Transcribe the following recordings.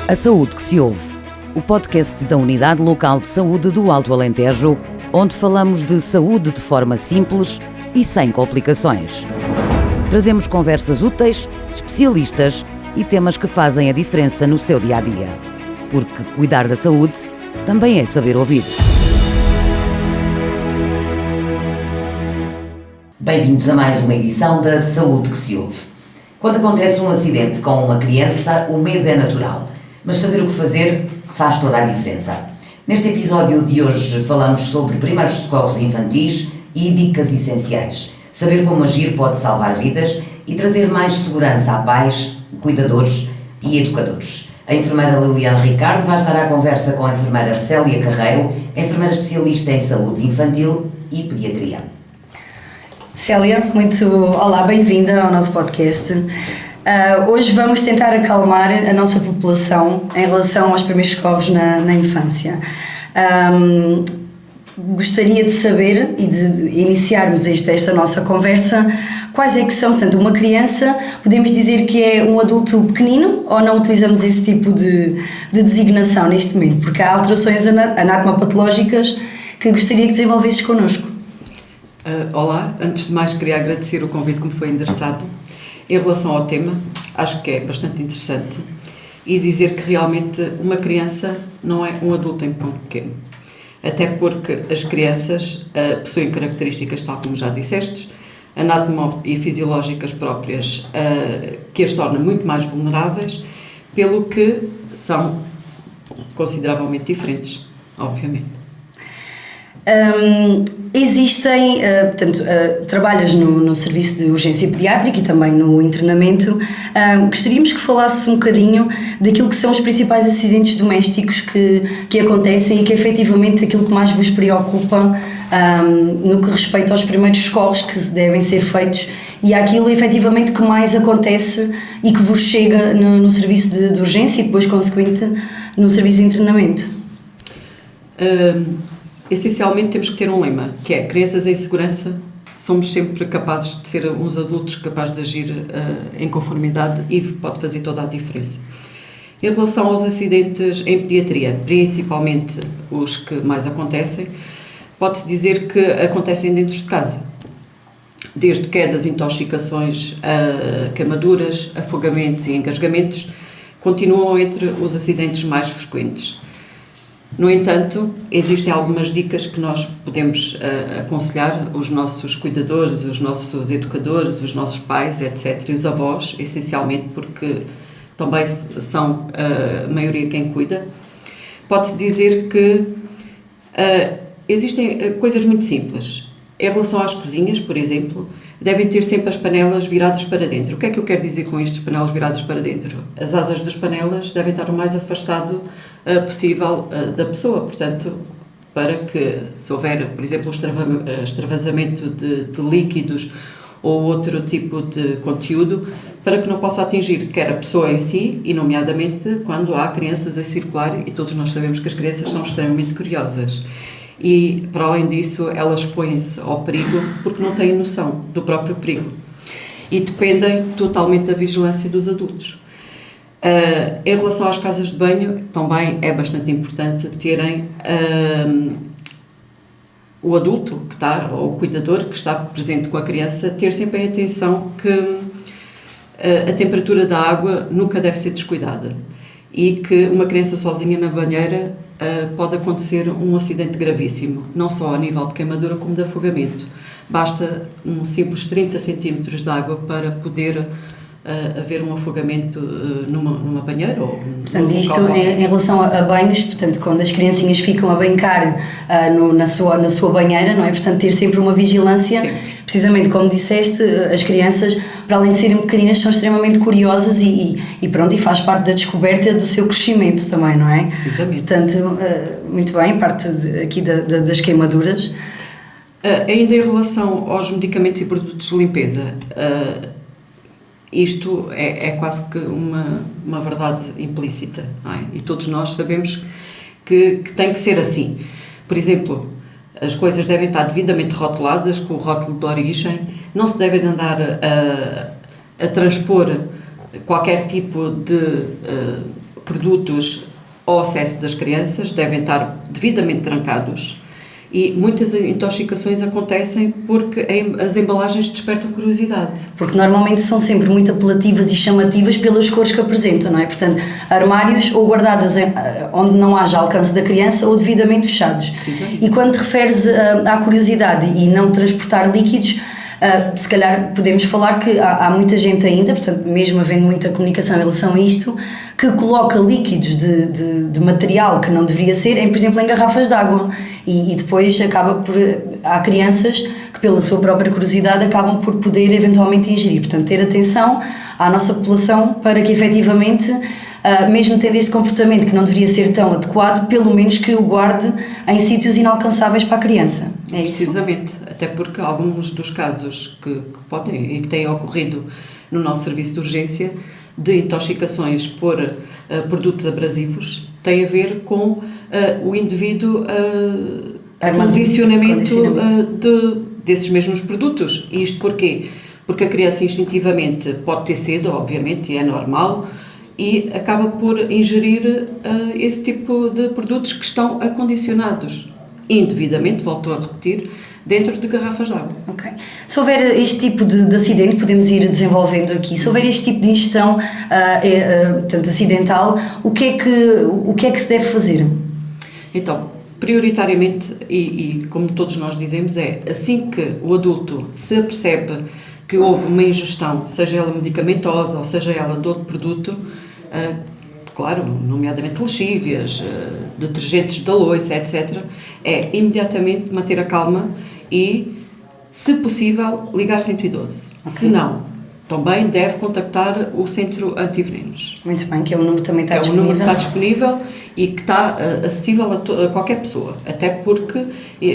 A Saúde que se ouve, o podcast da Unidade Local de Saúde do Alto Alentejo, onde falamos de saúde de forma simples e sem complicações. Trazemos conversas úteis, especialistas e temas que fazem a diferença no seu dia-a-dia. Porque cuidar da saúde também é saber ouvir. Bem-vindos a mais uma edição da Saúde que se ouve. Quando acontece um acidente com uma criança, o medo é natural. Mas saber o que fazer faz toda a diferença. Neste episódio de hoje falamos sobre primeiros socorros infantis e dicas essenciais. Saber como agir pode salvar vidas e trazer mais segurança a pais, cuidadores e educadores. A enfermeira Liliana Ricardo vai estar à conversa com a enfermeira Célia Carreiro, enfermeira especialista em saúde infantil e pediatria. Célia, olá, bem-vinda ao nosso podcast. Hoje vamos tentar acalmar a nossa população em relação aos primeiros socorros na infância. Gostaria de saber e de iniciarmos esta nossa conversa, quais é que são, portanto, uma criança, podemos dizer que é um adulto pequenino ou não utilizamos esse tipo de designação neste momento? Porque há alterações anatomopatológicas que gostaria que desenvolvesses connosco. Olá, antes de mais queria agradecer o convite que me foi endereçado. Em relação ao tema, acho que é bastante interessante e dizer que realmente uma criança não é um adulto em ponto pequeno. Até porque as crianças possuem características, tal como já disseste, anatómicas e fisiológicas próprias que as tornam muito mais vulneráveis, pelo que são consideravelmente diferentes, obviamente. Existem, trabalhas no serviço de urgência pediátrica e também no internamento. Gostaríamos que falasses um bocadinho daquilo que são os principais acidentes domésticos que acontecem e que efetivamente aquilo que mais vos preocupa no que respeita aos primeiros socorros que devem ser feitos e aquilo efetivamente que mais acontece e que vos chega no serviço de urgência e depois consequente no serviço de internamento. Essencialmente temos que ter um lema, que é: crianças em segurança, somos sempre capazes de ser uns adultos capazes de agir em conformidade e pode fazer toda a diferença. Em relação aos acidentes em pediatria, principalmente os que mais acontecem, pode-se dizer que acontecem dentro de casa. Desde quedas, intoxicações, queimaduras, afogamentos e engasgamentos, continuam entre os acidentes mais frequentes. No entanto, existem algumas dicas que nós podemos aconselhar os nossos cuidadores, os nossos educadores, os nossos pais, etc., e os avós, essencialmente, porque também são a maioria quem cuida. Pode-se dizer que existem coisas muito simples. Em relação às cozinhas, por exemplo, devem ter sempre as panelas viradas para dentro. O que é que eu quero dizer com isto, panelas viradas para dentro? As asas das panelas devem estar o mais afastado possível da pessoa, portanto, para que, se houver, por exemplo, extravasamento de líquidos ou outro tipo de conteúdo, para que não possa atingir quer a pessoa em si, e nomeadamente quando há crianças a circular, e todos nós sabemos que as crianças são extremamente curiosas. E, para além disso, elas expõem-se ao perigo porque não têm noção do próprio perigo e dependem totalmente da vigilância dos adultos. Em relação às casas de banho, também é bastante importante terem o adulto que está, ou o cuidador que está presente com a criança, ter sempre em atenção que a temperatura da água nunca deve ser descuidada e que uma criança sozinha na banheira pode acontecer um acidente gravíssimo, não só a nível de queimadura como de afogamento. Basta um simples 30 centímetros de água para poder haver um afogamento numa banheira ou portanto, isto em relação a banhos, portanto, quando as criancinhas ficam a brincar na sua banheira, não é? Portanto, ter sempre uma vigilância. Sim. Precisamente como disseste, as crianças, para além de serem pequeninas, são extremamente curiosas e faz parte da descoberta do seu crescimento também, não é? Precisamente. Portanto, muito bem, parte aqui das queimaduras. Ainda em relação aos medicamentos e produtos de limpeza, isto é quase que uma verdade implícita, não é? E todos nós sabemos que tem que ser assim. Por exemplo, as coisas devem estar devidamente rotuladas com o rótulo de origem, não se deve andar a transpor qualquer tipo de produtos ao acesso das crianças, devem estar devidamente trancados. E muitas intoxicações acontecem porque as embalagens despertam curiosidade. Porque normalmente são sempre muito apelativas e chamativas pelas cores que apresentam, não é? Portanto, armários ou guardadas onde não haja alcance da criança ou devidamente fechados. E quando te referes à curiosidade e não transportar líquidos, se calhar podemos falar que há muita gente ainda, portanto, mesmo havendo muita comunicação em relação a isto, que coloca líquidos de material que não deveria ser, por exemplo, em garrafas de água. E depois há crianças que, pela sua própria curiosidade, acabam por poder eventualmente ingerir. Portanto, ter atenção à nossa população para que efetivamente, mesmo tendo este comportamento que não deveria ser tão adequado, pelo menos que o guarde em sítios inalcançáveis para a criança. É isso? Precisamente, até porque alguns dos casos que podem e que têm ocorrido no nosso serviço de urgência de intoxicações por produtos abrasivos têm a ver com o indevido condicionamento desses mesmos produtos. E isto porquê? Porque a criança instintivamente pode ter sede, obviamente, e é normal, e acaba por ingerir esse tipo de produtos que estão acondicionados indevidamente, volto a repetir, dentro de garrafas de água. Ok. Se houver este tipo de acidente, podemos ir desenvolvendo aqui, se houver este tipo de ingestão portanto, acidental, o que é que se deve fazer? Então, prioritariamente, e como todos nós dizemos, assim que o adulto se apercebe que houve uma ingestão, seja ela medicamentosa ou seja ela de outro produto, claro, nomeadamente lexívias, detergentes da louça, etc., é imediatamente manter a calma e, se possível, ligar 112. Okay. Se não, também deve contactar o Centro Antivenenos. Muito bem, que é o número também está disponível. É o número que está disponível e que está acessível a qualquer pessoa, até porque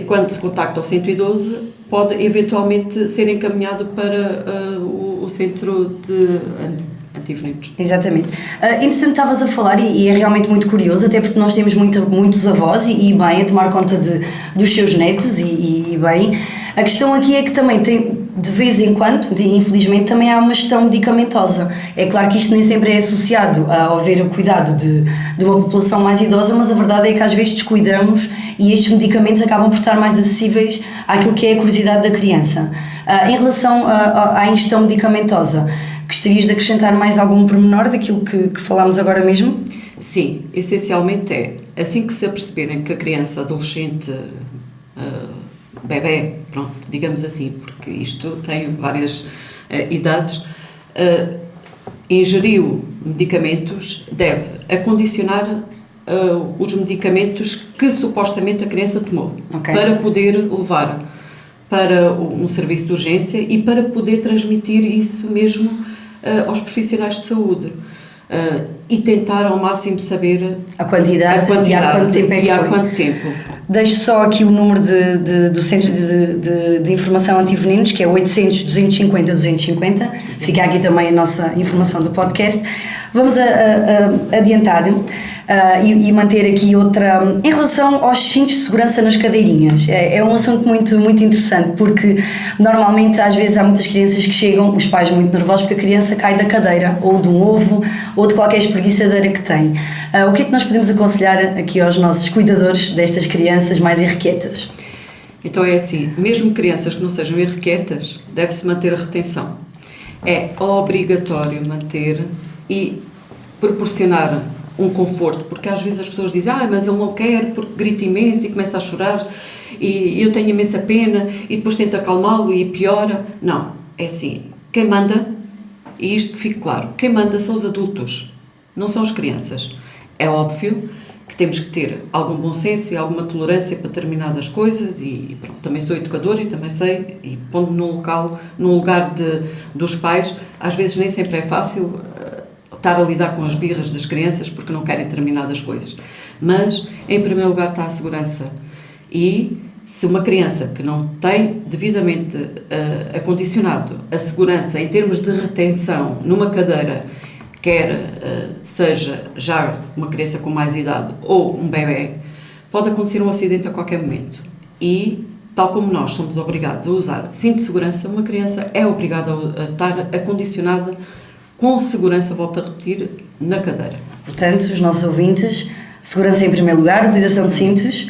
quando se contacta ao 112 pode eventualmente ser encaminhado para o Centro de Antivenenos. Exatamente. Entretanto, estavas a falar, e é realmente muito curioso, até porque nós temos muitos avós e bem, a tomar conta dos seus netos e bem, a questão aqui é que também tem, de vez em quando, infelizmente, também há uma gestão medicamentosa. É claro que isto nem sempre é associado a haver o cuidado de uma população mais idosa, mas a verdade é que às vezes descuidamos e estes medicamentos acabam por estar mais acessíveis àquilo que é a curiosidade da criança. Em relação à ingestão medicamentosa, gostarias de acrescentar mais algum pormenor daquilo que falámos agora mesmo? Sim, essencialmente assim que se aperceberem que a criança, adolescente, bebé, pronto, digamos assim, porque isto tem várias idades, ingeriu medicamentos, deve acondicionar os medicamentos que supostamente a criança tomou, okay, para poder levar para um serviço de urgência e para poder transmitir isso mesmo aos profissionais de saúde. E tentar ao máximo saber a quantidade e há quanto tempo é que foi. Quanto tempo. Deixo só aqui o número do Centro de Informação Antivenenos, que é 800 250 250. Fica aqui também a nossa informação do podcast. Vamos adiantar e manter aqui outra... Em relação aos cintos de segurança nas cadeirinhas, é um assunto muito, muito interessante, porque normalmente às vezes há muitas crianças que chegam, os pais muito nervosos porque a criança cai da cadeira, ou de um ovo, ou de qualquer espreguiçadeira que tem. O que é que nós podemos aconselhar aqui aos nossos cuidadores destas crianças mais irrequietas? Então é assim, mesmo crianças que não sejam irrequietas, deve-se manter a retenção. É obrigatório manter e proporcionar um conforto, porque às vezes as pessoas dizem, mas ele não quer porque grita imenso e começa a chorar e eu tenho imensa pena e depois tento acalmá-lo e piora. Não, é assim, quem manda, e isto fique claro, quem manda são os adultos, não são as crianças. É óbvio que temos que ter algum bom senso e alguma tolerância para determinadas coisas e pronto, também sou educadora e também sei, e pondo no lugar dos pais, às vezes nem sempre é fácil estar a lidar com as birras das crianças porque não querem determinadas coisas. Mas, em primeiro lugar, está a segurança. E se uma criança que não tem devidamente acondicionado a segurança em termos de retenção numa cadeira, quer seja já uma criança com mais idade ou um bebê, pode acontecer um acidente a qualquer momento. E, tal como nós somos obrigados a usar cinto de segurança, uma criança é obrigada a estar acondicionada com segurança, volto a repetir, na cadeira. Portanto, os nossos ouvintes, segurança em primeiro lugar, utilização de cintos.